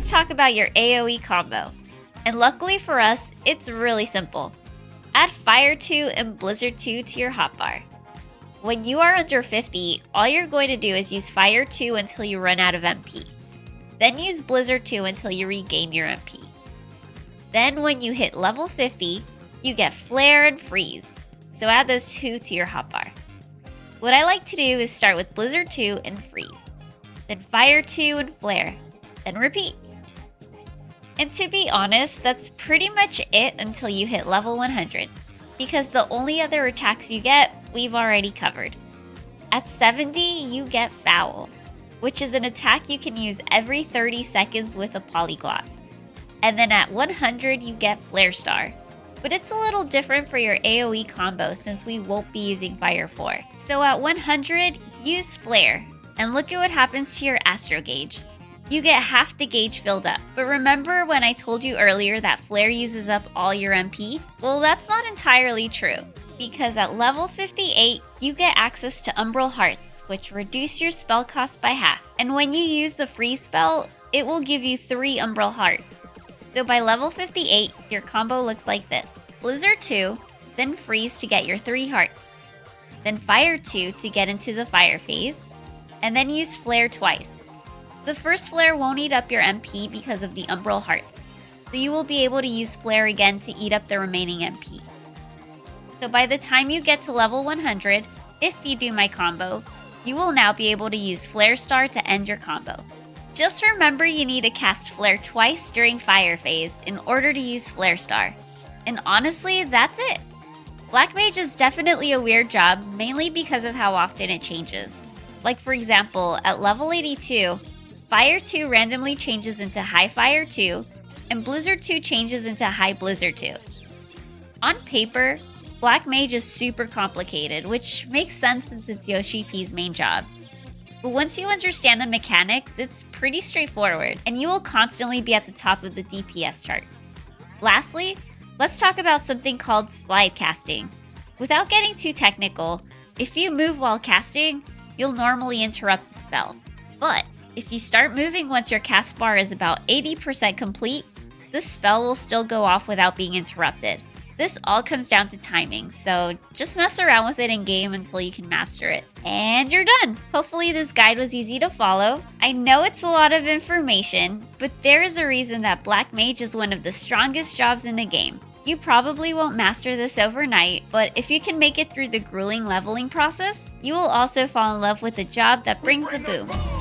let's talk about your AoE combo. And luckily for us, it's really simple. Add Fire 2 and Blizzard 2 to your hotbar. When you are under 50, all you're going to do is use Fire 2 until you run out of MP. Then use Blizzard 2 until you regain your MP. Then when you hit level 50, you get Flare and Freeze, so add those two to your hotbar. What I like to do is start with Blizzard 2 and Freeze, then Fire 2 and Flare, then repeat. And to be honest, that's pretty much it until you hit level 100, because the only other attacks you get, we've already covered. At 70, you get Foul, which is an attack you can use every 30 seconds with a Polyglot. And then at 100, you get Flare Star. But it's a little different for your AoE combo since we won't be using Fire 4. So at 100, use Flare, and look at what happens to your Astro Gauge. You get half the gauge filled up. But remember when I told you earlier that Flare uses up all your MP? Well, that's not entirely true, because at level 58, you get access to Umbral Hearts, which reduce your spell cost by half. And when you use the freeze spell, it will give you 3 Umbral Hearts. So by level 58, your combo looks like this. Blizzard 2, then Freeze to get your 3 hearts. Then Fire 2 to get into the Fire phase, and then use Flare twice. The first Flare won't eat up your MP because of the Umbral Hearts, so you will be able to use Flare again to eat up the remaining MP. So by the time you get to level 100, if you do my combo, you will now be able to use Flare Star to end your combo. Just remember you need to cast Flare twice during Fire phase in order to use Flare Star. And honestly, that's it. Black Mage is definitely a weird job, mainly because of how often it changes. Like for example, at level 82, Fire 2 randomly changes into High Fire 2, and Blizzard 2 changes into High Blizzard 2. On paper, Black Mage is super complicated, which makes sense since it's Yoshi P's main job. But once you understand the mechanics, it's pretty straightforward, and you will constantly be at the top of the DPS chart. Lastly, let's talk about something called slide casting. Without getting too technical, if you move while casting, you'll normally interrupt the spell. But if you start moving once your cast bar is about 80% complete, the spell will still go off without being interrupted. This all comes down to timing, so just mess around with it in game until you can master it. And you're done! Hopefully this guide was easy to follow. I know it's a lot of information, but there is a reason that Black Mage is one of the strongest jobs in the game. You probably won't master this overnight, but if you can make it through the grueling leveling process, you will also fall in love with the job that brings the boom.